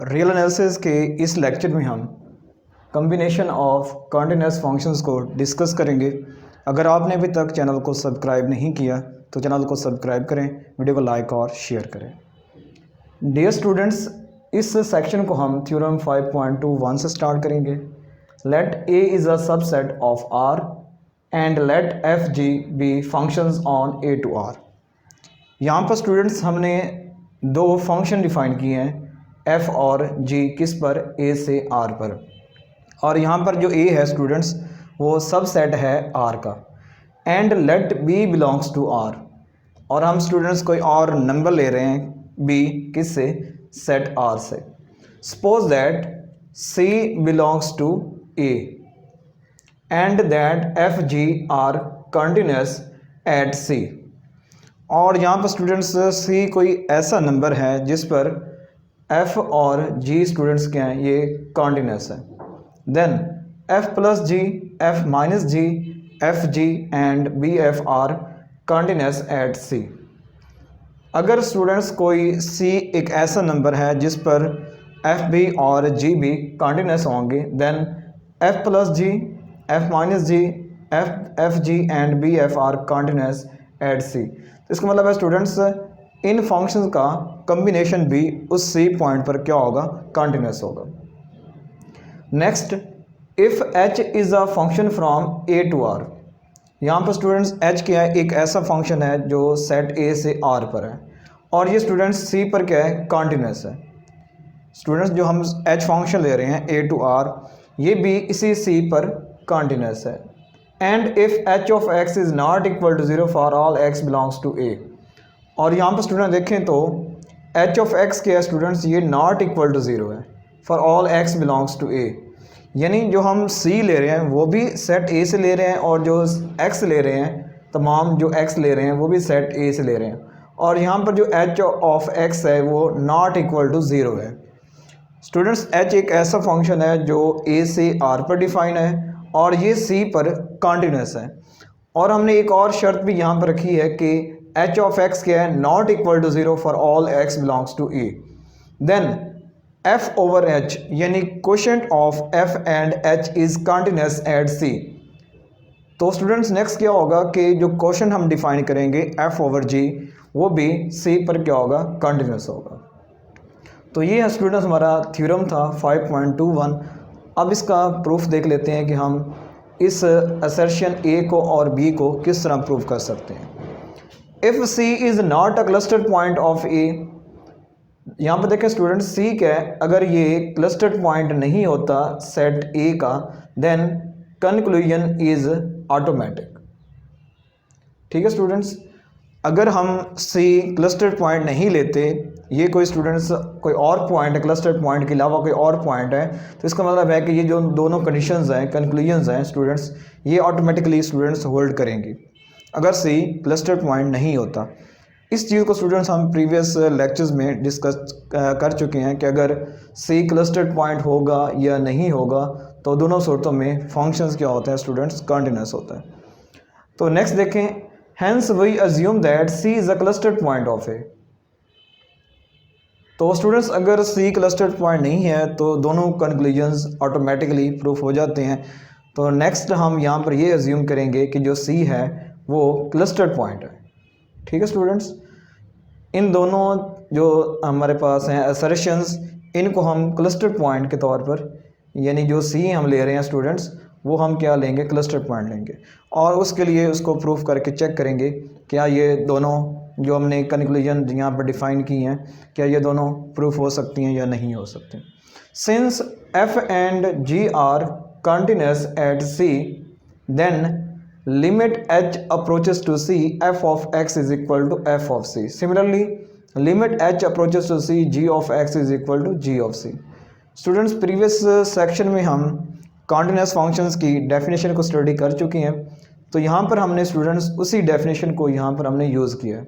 Real analysis के इस lecture में हम कम्बिनेशन ऑफ कॉन्टिन्यूस फंक्शंस को डिस्कस करेंगे। अगर आपने अभी तक चैनल को सब्सक्राइब नहीं किया तो चैनल को सब्सक्राइब करें, वीडियो को लाइक और शेयर करें। डियर स्टूडेंट्स, इस सेक्शन को हम थ्योरम 5.21 से स्टार्ट करेंगे। Let A is a subset of R and let F G be functions on A to R. यहाँ पर स्टूडेंट्स हमने दो फंक्शन डिफाइन किए हैं, एफ और जी, किस पर, ए से आर पर। और यहाँ पर जो ए है स्टूडेंट्स वो सबसेट है आर का। And let B belongs to R, और हम स्टूडेंट्स कोई और नंबर ले रहे हैं बी, किस से, सेट आर से। Suppose that C belongs to A and that F G are continuous at C. और यहाँ पर स्टूडेंट्स सी कोई ऐसा नंबर है जिस पर एफ और जी स्टूडेंट्स क्या हैं, ये कॉन्टिन्यूस है। Then F plus G, F minus G, F G and B F are continuous at C. अगर स्टूडेंट्स कोई सी एक ऐसा नंबर है जिस पर एफ बी और जी भी कॉन्टिन्यूस होंगे, then F plus G, F minus G, F G and B F are continuous at C. तो इसका मतलब है स्टूडेंट्स इन फंक्शंस का कम्बिनेशन भी उस सी पॉइंट पर क्या होगा, कॉन्टिन्यूस होगा। Next, if H is a function from A to R. यहाँ पर स्टूडेंट्स एच क्या है, एक ऐसा फंक्शन है जो सेट ए से आर पर है, और ये स्टूडेंट्स सी पर क्या है, कॉन्टिन्यूस है। स्टूडेंट्स जो हम एच फंक्शन ले रहे हैं ए टू आर, ये भी इसी सी पर कॉन्टिन्यूस है। And if H of X is not equal to zero for all X belongs to A. और यहाँ पर स्टूडेंट देखें तो एच ऑफ एक्स क्या है स्टूडेंट्स, ये नॉट इक्वल टू ज़ीरो है for all X belongs to A. यानी जो हम सी ले रहे हैं वो भी सेट ए से ले रहे हैं, और जो एक्स ले रहे हैं, तमाम जो एक्स ले रहे हैं वो भी सेट ए से ले रहे हैं। और यहाँ पर जो एच ऑफ एक्स है वो नॉट इक्वल टू ज़ीरो है। स्टूडेंट्स एच एक ऐसा फंक्शन है जो ए से आर पर डिफाइन है, और ये सी पर कॉन्टिन्यूस है। और हमने एक और शर्त भी यहाँ पर रखी है कि एच ऑफ एक्स क्या है, not equal to zero for all X belongs to A. Then F over H, यानी quotient of F and H is continuous at C. तो स्टूडेंट्स नेक्स्ट क्या होगा कि जो क्वोशंट हम डिफाइन करेंगे एफ ओवर जी, वो भी सी पर क्या होगा, कॉन्टिन्यूस होगा। तो ये है स्टूडेंट्स हमारा थ्योरम था 5.21। अब इसका प्रूफ देख लेते हैं कि हम इस असर्शन ए को और बी को किस तरह प्रूव कर सकते हैं। If C is not a clustered point of A, यहाँ पर देखें स्टूडेंट सी क्या है, अगर ये क्लस्टर्ड पॉइंट नहीं होता सेट ए का, देन कंक्लूजन इज़ ऑटोमेटिक। ठीक है स्टूडेंट्स, अगर हम सी क्लस्टर्ड पॉइंट नहीं लेते, ये कोई स्टूडेंट्स कोई और पॉइंट है, क्लस्टर्ड पॉइंट के अलावा कोई और पॉइंट है, तो इसका मतलब है कि ये जो दोनों कंडीशंस हैं, कंक्लूजन्स हैं स्टूडेंट्स, ये ऑटोमेटिकली स्टूडेंट्स होल्ड करेंगी अगर सी क्लस्टर्ड पॉइंट नहीं होता। इस चीज़ को स्टूडेंट्स हम प्रीवियस लेक्चर्स में डिस्कस कर चुके हैं कि अगर सी क्लस्टर्ड पॉइंट होगा या नहीं होगा, तो दोनों सूरतों में फंक्शंस क्या होते हैं स्टूडेंट्स, कॉन्टिन्यूस होता है। तो नेक्स्ट देखें, hence we assume that C is a clustered point of A. तो स्टूडेंट्स अगर सी क्लस्टर्ड पॉइंट नहीं है तो दोनों कंक्लूजन्स ऑटोमेटिकली प्रूफ हो जाते हैं। तो नेक्स्ट हम यहाँ पर ये अज्यूम करेंगे कि जो सी है वो क्लस्टर्ड पॉइंट है। ठीक है स्टूडेंट्स, इन दोनों जो हमारे पास हैं असर्शंस, इनको हम क्लस्टर्ड पॉइंट के तौर पर, यानी जो सी हम ले रहे हैं स्टूडेंट्स, वो हम क्या लेंगे, क्लस्टर्ड पॉइंट लेंगे। और उसके लिए उसको प्रूफ करके चेक करेंगे क्या ये दोनों जो हमने कंक्लूजन यहाँ पर डिफाइन की हैं, क्या ये दोनों प्रूफ हो सकती हैं या नहीं हो सकती। Since F and G are continuous at C, then limit h approaches to c, f of x is equal to f of c. Similarly, limit h approaches to c, g of x is equal to g of c. Students previous section में हम continuous functions की definition को study कर चुके हैं, तो यहाँ पर हमने स्टूडेंट्स उसी डेफिनेशन को यहाँ पर हमने यूज़ किया है।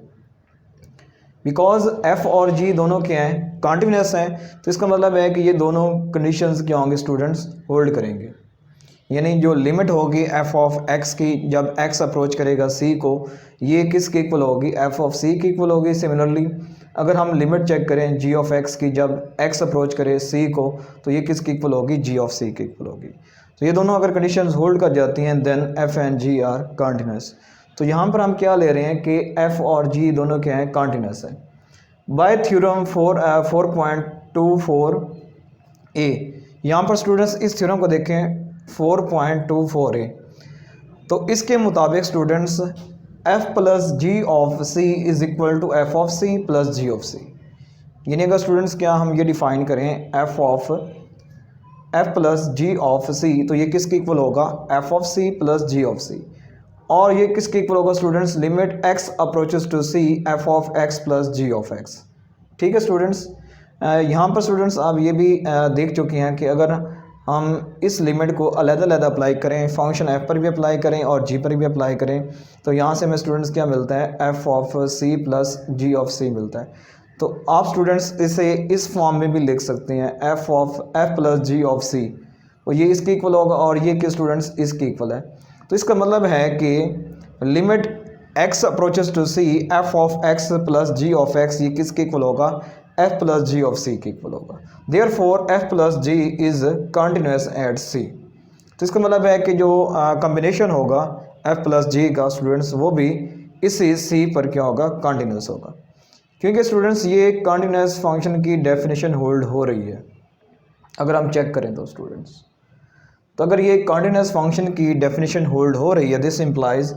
बिकॉज f और g दोनों क्या हैं, कॉन्टिन्यूस हैं, तो इसका मतलब है कि ये दोनों कंडीशंस क्या होंगे स्टूडेंट्स, होल्ड करेंगे। यानी जो लिमिट होगी एफ ऑफ एक्स की, जब एक्स अप्रोच करेगा सी को, ये किसके इक्वल होगी, एफ ऑफ सी की इक्वल होगी। सिमिलरली अगर हम लिमिट चेक करें जी ऑफ एक्स की, जब एक्स अप्रोच करे सी को, तो ये किसकी इक्वल होगी, जी ऑफ सी की इक्वल होगी। तो ये दोनों अगर कंडीशंस होल्ड कर जाती हैं then F and G are continuous. तो यहाँ पर हम क्या ले रहे हैं कि एफ और जी दोनों क्या हैं, कॉन्टिन्यूस है। बाय थ्योरम 4.24 ए, यहाँ पर स्टूडेंट्स इस थ्योरम को देखें 4.24 ए, तो इसके मुताबिक students F plus G of C is equal to F of C plus G of C. यानी अगर स्टूडेंट्स क्या हम ये डिफाइन करें F plus G of C, तो ये किसके इक्वल होगा, F of C plus G of C. और ये किसके इक्वल होगा students, limit X approaches to C F of X plus G of X. ठीक है स्टूडेंट्स, यहाँ पर स्टूडेंट्स आप ये भी देख चुके हैं कि अगर हम इस लिमिट को अलग-अलग अप्लाई करें, फंक्शन एफ पर भी अप्लाई करें और जी पर भी अप्लाई करें, तो यहाँ से हमें स्टूडेंट्स क्या मिलता है, F of C plus G of C मिलता है। तो आप स्टूडेंट्स इसे इस फॉर्म में भी लिख सकते हैं, F plus G of C, और ये इसके इक्वल होगा और ये कि स्टूडेंट्स इसके इक्वल है। तो इसका मतलब है कि limit X approaches to C F of X plus G of X, ये किसके इक्वल होगा, F plus G of C के इक्वल होगा। Therefore F plus G is continuous at C. तो इसका मतलब है कि जो कॉम्बिनेशन होगा एफ प्लस जी का स्टूडेंट्स, वो भी इसी सी पर क्या होगा, कंटिन्यूस होगा। क्योंकि स्टूडेंट्स ये कंटिन्यूस फंक्शन की डेफिनेशन होल्ड हो रही है। अगर हम चेक करें तो स्टूडेंट्स, तो अगर ये कंटिन्यूस फंक्शन की डेफिनेशन होल्ड हो रही है, दिस इम्प्लाइज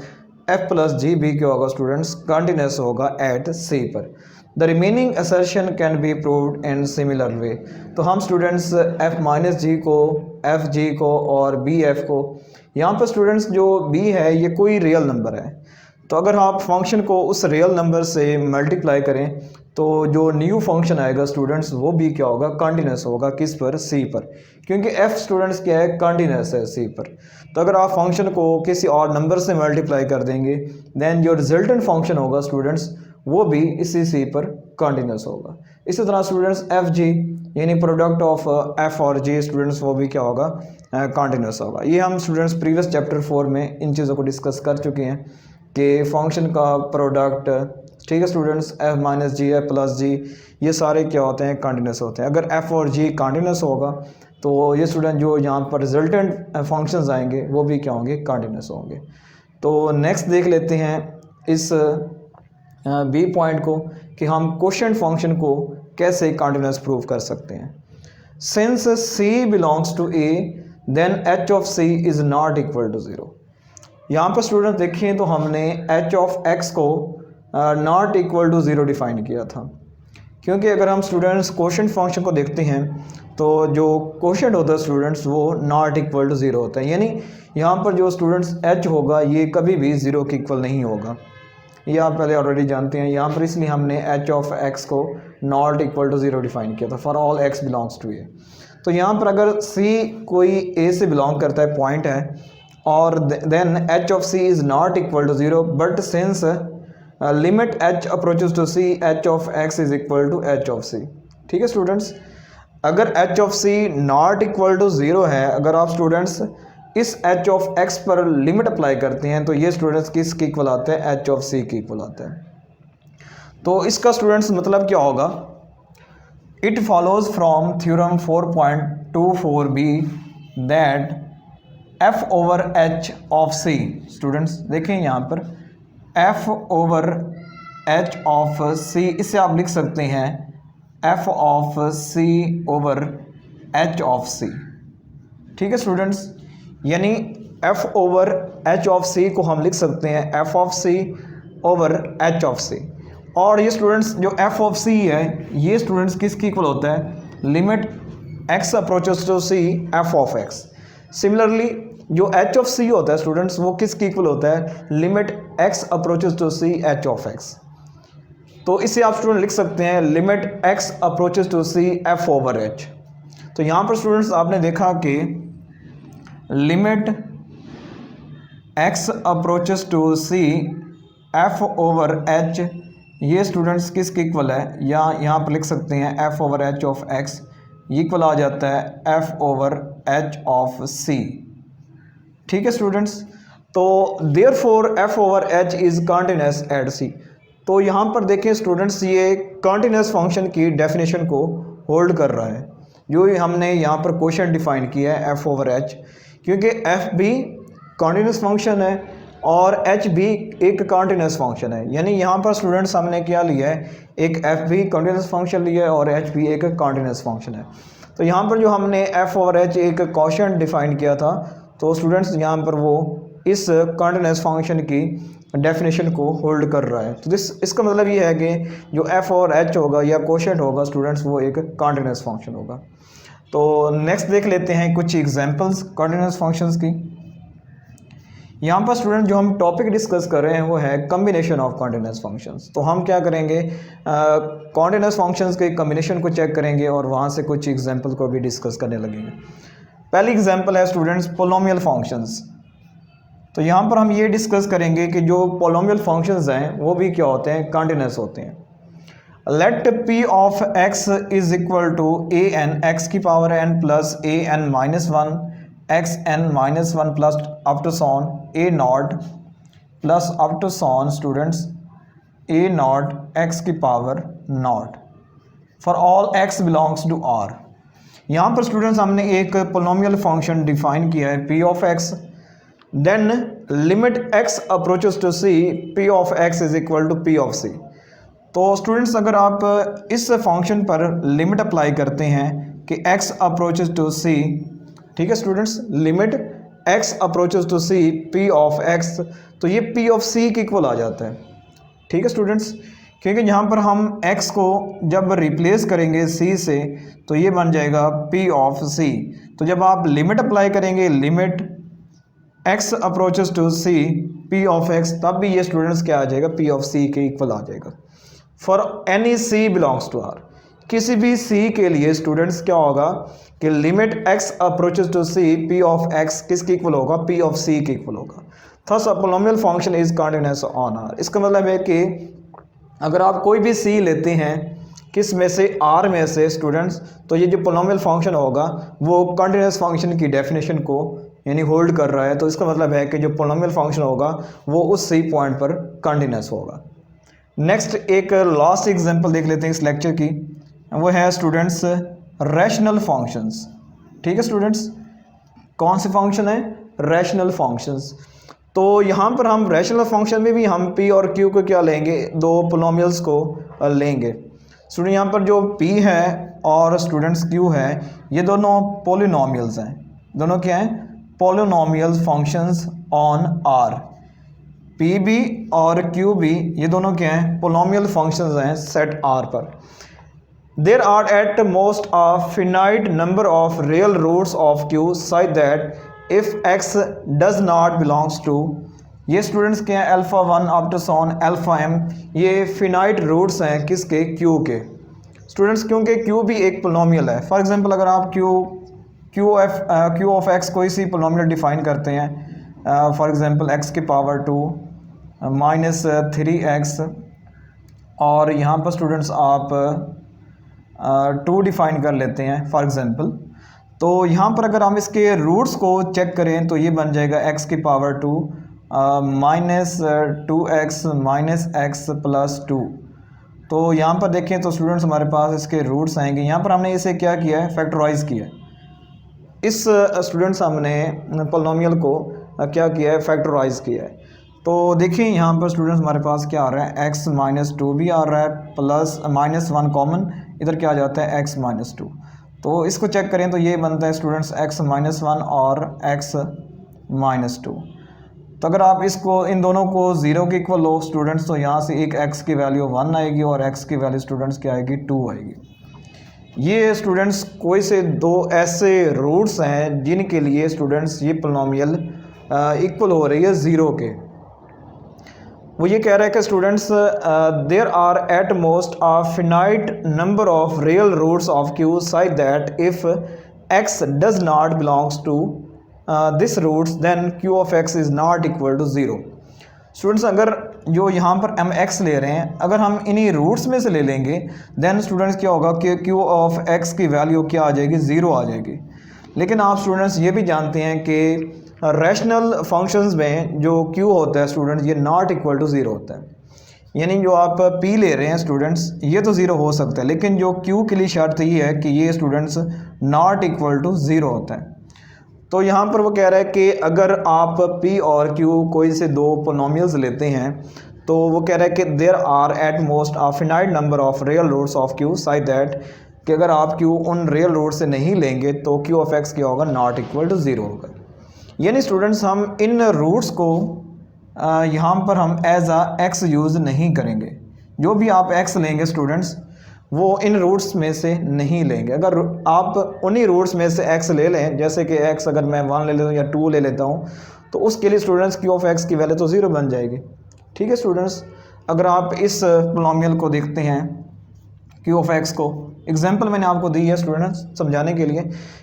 एफ प्लस जी भी क्या होगा स्टूडेंट्स, कंटिन्यूस होगा एट सी पर। The remaining assertion can be proved in similar way. तो हम स्टूडेंट्स एफ माइनस जी को, एफ जी को और बी एफ को, यहाँ पर स्टूडेंट्स जो बी है ये कोई रियल नंबर है, तो अगर आप फंक्शन को उस रियल नंबर से मल्टीप्लाई करें तो जो न्यू फंक्शन आएगा स्टूडेंट्स वो भी क्या होगा, कंटिन्यूस होगा, किस पर, सी पर। क्योंकि एफ स्टूडेंट्स क्या है, कंटिन्यूस है सी पर। तो अगर आप फंक्शन को किसी और नंबर से मल्टीप्लाई कर देंगे देन जो रिजल्टेंट फंक्शन होगा स्टूडेंट्स वो भी इसी सी पर कंटिन्यूस होगा। इसी तरह स्टूडेंट्स एफ जी यानी प्रोडक्ट ऑफ एफ और जी स्टूडेंट्स वो भी क्या होगा, कंटिन्यूस होगा। ये हम स्टूडेंट्स प्रीवियस चैप्टर 4 में इन चीज़ों को डिस्कस कर चुके हैं कि फंक्शन का प्रोडक्ट, ठीक है students, F minus G F plus जी, ये सारे क्या होते हैं, कंटिन्यूस होते हैं। अगर एफ और जी कंटिन्यूस होगा तो ये स्टूडेंट जो यहाँ पर रिजल्टेंट फंक्शंस आएंगे वो भी क्या होंगे, कंटिन्यूस होंगे। तो नेक्स्ट देख लेते हैं इस बी पॉइंट को कि हम क्वोशिएंट फंक्शन को कैसे कंटिन्यूस प्रूव कर सकते हैं। Since C belongs to A then H of C is not equal to zero. यहाँ पर स्टूडेंट देखें तो हमने एच ऑफ एक्स को not equal to zero define किया था, क्योंकि अगर हम स्टूडेंट्स क्वोशिएंट फंक्शन को देखते हैं तो जो क्वोशिएंट होता है स्टूडेंट्स वो नॉट इक्वल टू ज़ीरो होता है। यानी यहाँ पर जो स्टूडेंट्स एच होगा ये कभी भी ज़ीरो के इक्वल नहीं होगा, ये आप पहले ऑलरेडी जानते हैं। यहाँ पर इसलिए हमने एच ऑफ एक्स को not equal to zero define किया था for all X belongs to A. तो यहाँ पर अगर सी कोई ए से बिलोंग करता है, पॉइंट है, और then H of C is not equal to zero, but since limit H approaches to C H of X is equal to H of C. ठीक है स्टूडेंट्स, अगर H of C not equal to zero है, अगर आप students इस H of X पर limit apply करते हैं तो ये स्टूडेंट्स किसके इक्वल आते हैं, एच ऑफ सी के इक्वल आते हैं। तो इसका स्टूडेंट्स मतलब क्या होगा, it follows from theorem 4.24 B that F over H of C. Students देखें यहाँ पर F over H of C, इसे आप लिख सकते हैं F of C over H of C. ठीक है स्टूडेंट्स, यानी F over H of C को हम लिख सकते हैं F of C over H of C. और ये स्टूडेंट्स जो एफ ऑफ सी है ये स्टूडेंट्स किसके इक्वल होता है, limit X approaches to C F of X. Similarly जो एच ऑफ सी होता है स्टूडेंट्स वो किसके इक्वल होता है, limit X approaches to C H of X. तो इसे आप स्टूडेंट लिख सकते हैं limit X approaches to C F over H. तो यहाँ पर स्टूडेंट्स आपने देखा कि limit X approaches to C F over H, ये स्टूडेंट्स किसके इक्वल है, या यहाँ पर लिख सकते हैं F over H of X equal आ जाता है F over H of C. ठीक है स्टूडेंट्स, तो therefore F over H is continuous at C. तो यहाँ पर देखें स्टूडेंट्स, ये कॉन्टिन्यूस फंक्शन की डेफिनेशन को होल्ड कर रहा है। जो हमने यहाँ पर क्वेश्चन डिफाइन किया है एफ ओवर एच, क्योंकि एफ भी कॉन्टिन्यूस फंक्शन है और एच भी एक कॉन्टिन्यूस फंक्शन है। यानी यहाँ पर स्टूडेंट्स हमने क्या लिया है, एक एफ भी कॉन्टिन्यूस फंक्शन लिया है और एच भी एक कॉन्टिन्यूस फंक्शन है। तो यहाँ पर जो हमने एफ ओवर एच एक क्वेश्चन डिफाइन किया था, तो स्टूडेंट्स यहाँ पर वो इस कॉन्टिन्यूस फंक्शन की डेफिनेशन को होल्ड कर रहा है। तो इसका मतलब ये है कि जो एफ और एच होगा या कोशेंट होगा स्टूडेंट्स, वो एक कॉन्टिन्यूस फंक्शन होगा। तो नेक्स्ट देख लेते हैं कुछ एग्जांपल्स कॉन्टिन्यूस फंक्शंस की। यहाँ पर स्टूडेंट जो हम टॉपिक डिस्कस कर रहे हैं वो है कम्बिनेशन ऑफ कॉन्टिन्यूस फंक्शंस। तो हम क्या करेंगे, कॉन्टिन्यूस फंक्शंस के कम्बिनेशन को चेक करेंगे और वहाँ से कुछ एग्जाम्पल को भी डिस्कस करने लगेंगे। पहली एग्जाम्पल है स्टूडेंट्स पोलोमियल फंक्शंस। तो यहाँ पर हम ये डिस्कस करेंगे कि जो पोलोमियल फंक्शंस हैं वो भी क्या होते हैं, कॉन्टिन्यूस होते हैं। Let P of X is equal to A N X की power N plus A N minus one X N minus one plus up to सॉन A naught plus up to सॉन स्टूडेंट्स ए नॉट एक्स की power naught for all X belongs to R. यहाँ पर students हमने एक पोलोमियल function define किया है P of x, then limit x approaches to c p of x is equal to p of c। तो students अगर आप इस फंक्शन पर लिमिट अप्लाई करते हैं कि x approaches to c, ठीक है students, limit x approaches to c p of x, तो ये p of c के इक्वल आ जाता है। ठीक है स्टूडेंट्स, क्योंकि यहाँ पर हम x को जब रिप्लेस करेंगे c से तो ये बन जाएगा p of c। तो जब आप लिमिट अप्लाई करेंगे, limit x approaches to c p of x, तब भी ये स्टूडेंट्स क्या आ जाएगा, p ऑफ c के इक्वल आ जाएगा। For any c belongs to r, किसी भी c के लिए स्टूडेंट्स क्या होगा कि limit x approaches to c p of x किसके इक्वल होगा, p ऑफ c के इक्वल होगा। Thus a polynomial function is continuous on r। इसका मतलब है कि अगर आप कोई भी c लेते हैं किस में से, r में से स्टूडेंट्स, तो ये जो पोलोमियल फंक्शन होगा वो कॉन्टिन्यूअस फंक्शन की डेफिनेशन को यानी होल्ड कर रहा है। तो इसका मतलब है कि जो पोलोमियल फंक्शन होगा वो उस सही पॉइंट पर कॉन्टिन्यूअस होगा। नेक्स्ट एक लास्ट एग्जांपल देख लेते हैं इस लेक्चर की, वो है स्टूडेंट्स रैशनल फंक्शंस। ठीक है स्टूडेंट्स, कौन से फंक्शन है, रैशनल फंक्शंस। तो यहाँ पर हम रैशनल फंक्शन में भी हम p और q को क्या लेंगे, दो पोलोमियल्स को लेंगे। स्टूडेंट यहाँ पर जो p है और स्टूडेंट्स q है, ये दोनों पोलिनोमियल्स हैं। दोनों क्या हैं, polynomial functions on R। P भी और Q भी ये दोनों क्या हैं, पोलिनोमियल फंक्शंस हैं सेट R पर। There are at most a finite number of real roots of Q such that if X does not belongs to, ये स्टूडेंट्स क्या हैं, अल्फ़ा वन अप टू सॉन अल्फ़ा m, ये finite roots हैं किसके, Q के students, क्योंकि Q भी एक पोलिनोमियल है। फॉर एग्जांपल अगर आप Q ऑफ x कोई सी पोलिनोमियल डिफाइन करते हैं, फॉर एग्जांपल x की पावर 2 माइनस 3x, और यहाँ पर स्टूडेंट्स आप 2 डिफाइन कर लेते हैं फॉर एग्जांपल, तो यहाँ पर अगर हम इसके रूट्स को चेक करें तो ये बन जाएगा x की power 2 minus 2x minus x plus 2। तो यहाँ पर देखें तो स्टूडेंट्स हमारे पास इसके रूट्स आएंगे। यहाँ पर हमने इसे क्या किया है, फैक्टराइज किया है। इस स्टूडेंट्स हमने पोलिनोमियल को क्या किया है, फैक्टराइज किया है। तो देखिए यहाँ पर स्टूडेंट्स हमारे पास क्या आ रहा है, x माइनस 2 भी आ रहा है, प्लस माइनस 1 कॉमन, इधर क्या आ जाता है x माइनस 2। तो इसको चेक करें तो ये बनता है स्टूडेंट्स x माइनस 1 और x माइनस 2। तो अगर आप इसको इन दोनों को 0 के इक्वल लो स्टूडेंट्स, तो यहाँ से एक x की वैल्यू 1 आएगी और x की वैल्यू स्टूडेंट्स क्या आएगी, 2 आएगी। ये स्टूडेंट्स कोई से दो ऐसे रूट्स हैं जिनके लिए स्टूडेंट्स ये पोलिनोमियल इक्वल हो रही है 0 के। वो ये कह रहा है कि students there are at most a finite number of real roots of Q such that if x does not belongs to this roots then Q of x is not equal to 0। Students अगर जो यहाँ पर हम x ले रहे हैं, अगर हम इन्हीं रूट्स में से ले लेंगे देन स्टूडेंट्स क्या होगा कि Q ऑफ x की वैल्यू क्या आ जाएगी, 0 आ जाएगी। लेकिन आप स्टूडेंट्स ये भी जानते हैं कि रैशनल फंक्शंस में जो Q होता है स्टूडेंट्स, ये नॉट इक्वल टू 0 होता है। यानी जो आप P ले रहे हैं स्टूडेंट्स, ये तो ज़ीरो हो सकता है, लेकिन जो Q के लिए शर्त ये है कि ये students not equal to zero होता है। तो यहाँ पर वो कह रहा है कि अगर आप P और Q कोई से दो पोलिनोमियल्स लेते हैं, तो वो कह रहा है कि there are at most a finite number of real roots of Q such that, कि अगर आप Q उन रियल रूट से नहीं लेंगे तो Q ऑफ X क्या होगा, नॉट इक्वल टू ज़ीरो होगा। यानी स्टूडेंट्स हम इन रूट्स को यहाँ पर हम एज अ एक्स यूज़ नहीं करेंगे। जो भी आप एक्स लेंगे स्टूडेंट्स, वो इन रूट्स में से नहीं लेंगे। अगर आप उन्हीं रूट्स में से एक्स ले लें, जैसे कि एक्स अगर मैं 1 ले लेता हूँ या 2 ले लेता हूँ, तो उसके लिए स्टूडेंट्स Q ऑफ एक्स की वैल्यू तो ज़ीरो बन जाएगी। ठीक है स्टूडेंट्स, अगर आप इस पोलिनोमियल को देखते हैं Q ऑफ एक्स को, एग्जांपल मैंने आपको दी है स्टूडेंट्स समझाने के लिए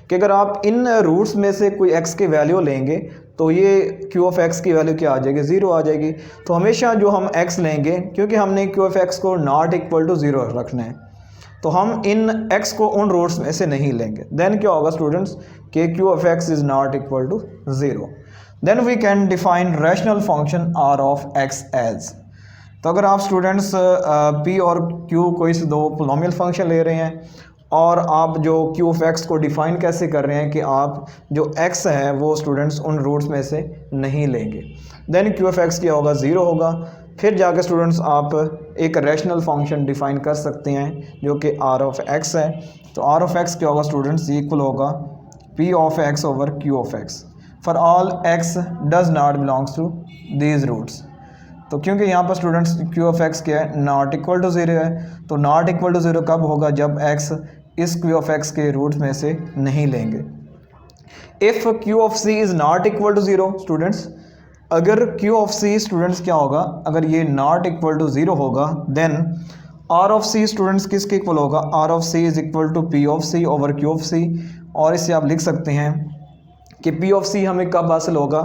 कि अगर आप इन रूट्स में से कोई x की वैल्यू लेंगे तो ये Q ऑफ एक्स की वैल्यू क्या आ जाएगी, ज़ीरो आ जाएगी। तो हमेशा जो हम x लेंगे, क्योंकि हमने Q ऑफ एक्स को नॉट इक्वल टू ज़ीरो रखना है, तो हम इन x को उन रूट्स में से नहीं लेंगे। देन क्या होगा स्टूडेंट्स कि Q of X is not equal to zero. Then we can define rational function r of x as. तो अगर आप स्टूडेंट्स P और Q कोई से दो पोलिनोमियल फंक्शन ले रहे हैं और आप जो Q ऑफ एक्स को डिफ़ाइन कैसे कर रहे हैं कि आप जो x है वो स्टूडेंट्स उन रूट्स में से नहीं लेंगे, देन Q ऑफ एक्स क्या होगा, ज़ीरो होगा। फिर जाकर स्टूडेंट्स आप एक रैशनल फंक्शन डिफ़ाइन कर सकते हैं जो कि r ऑफ x है। तो r ऑफ x क्या होगा स्टूडेंट्स, इक्वल होगा P of x over Q of X for all x does not belongs to these roots. तो क्योंकि यहाँ पर स्टूडेंट्स Q ऑफ एक्स क्या है, नॉट इक्वल टू ज़ीरो है। तो नॉट इक्वल टू ज़ीरो कब होगा, जब x इस Q ऑफ एक्स के रूट में से नहीं लेंगे। If Q of C is not equal to zero students, अगर Q ऑफ C स्टूडेंट्स क्या होगा, अगर ये नॉट इक्वल टू ज़ीरो होगा, then R of C students किसके इक्वल होगा, R of C is equal to P of C over Q of C। और इससे आप लिख सकते हैं कि P ऑफ C हमें कब हासिल होगा,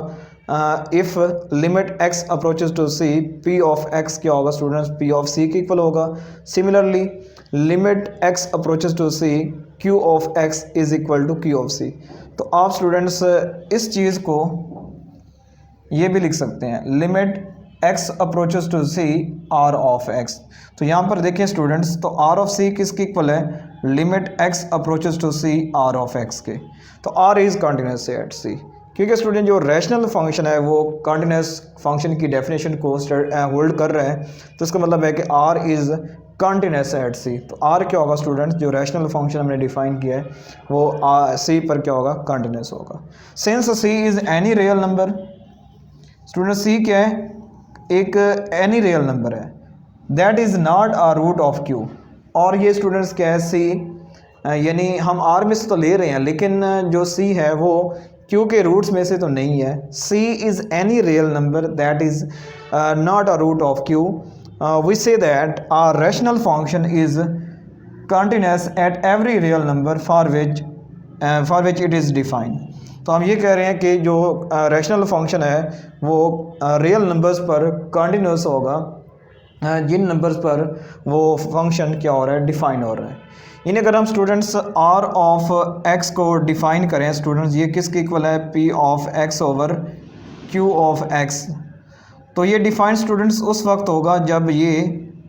if limit x approaches to C, P of x क्या होगा स्टूडेंट्स, P ऑफ C के इक्वल होगा। Similarly limit x approaches to C, Q of x is equal to Q of C। तो आप स्टूडेंट्स इस चीज़ को ये भी लिख सकते हैं, limit x approaches to C, R of x। तो यहाँ पर देखिए स्टूडेंट्स, तो R ऑफ C किसके इक्वल है, limit x approaches to C, R of x के। तो R is continuous at C, क्योंकि स्टूडेंट जो रैशनल फंक्शन है वो कंटिन्यूस फंक्शन की डेफिनेशन को होल्ड कर रहा है। तो इसका मतलब है कि R is continuous at C। तो R क्या होगा स्टूडेंट्स, जो रैशनल फंक्शन हमने डिफाइन किया है वो C पर क्या होगा, कंटिन्यूस होगा। Since C is any real number, student C क्या है, एक एनी रियल नंबर है, that is not a root of Q। और ये स्टूडेंट्स क्या है, C यानी हम R में से तो ले रहे हैं, लेकिन जो C है वो Q के रूट्स में से तो नहीं है। C is any real number that is not a root of Q। We say that a rational function is continuous at every real number for which it is defined। तो हम ये कह रहे हैं कि जो रैशनल फंक्शन है वो रियल नंबर्स पर कंटिन्यूस होगा, जिन नंबर्स पर वो फंक्शन क्या हो रहा है, डिफ़ाइन हो रहा है। यानी अगर हम स्टूडेंट्स R ऑफ x को डिफ़ाइन करें स्टूडेंट्स, ये किसके इक्वल है, P of x over Q of x। तो ये डिफ़ाइन स्टूडेंट्स उस वक्त होगा जब ये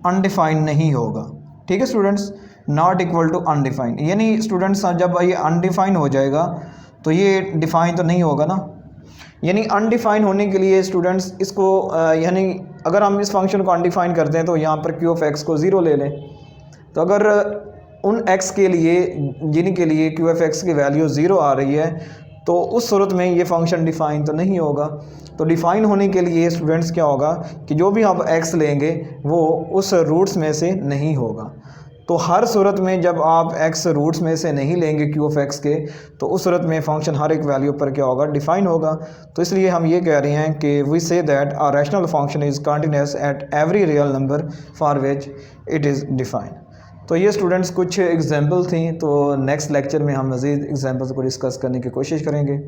अनडिफाइन नहीं होगा। ठीक है students, not equal to undefined, यानी स्टूडेंट्स जब ये अनडिफाइन हो जाएगा तो ये डिफ़ाइन तो नहीं होगा ना। यानी अनडिफाइन होने के लिए स्टूडेंट्स इसको यानी अगर हम इस फंक्शन को अनडिफाइन करते हैं तो यहाँ पर Q ऑफ x को ज़ीरो ले लें। तो अगर उन x के लिए जिनके लिए Q ऑफ x की वैल्यू ज़ीरो आ रही है, तो उस सूरत में ये फंक्शन डिफ़ाइन तो नहीं होगा। तो डिफ़ाइन होने के लिए स्टूडेंट्स क्या होगा कि जो भी आप x लेंगे वो उस रूट्स में से नहीं होगा। तो हर सूरत में जब आप x रूट्स में से नहीं लेंगे Q ऑफ x के, तो उस सूरत में फंक्शन हर एक वैल्यू पर क्या होगा, डिफ़ाइन होगा। तो इसलिए हम ये कह रहे हैं कि we say that a rational function is continuous at every real number for which it is defined. तो ये स्टूडेंट्स कुछ एग्जांपल थी। तो नेक्स्ट लेक्चर में हम मज़ीद एग्जांपल्स को डिस्कस करने की कोशिश करेंगे।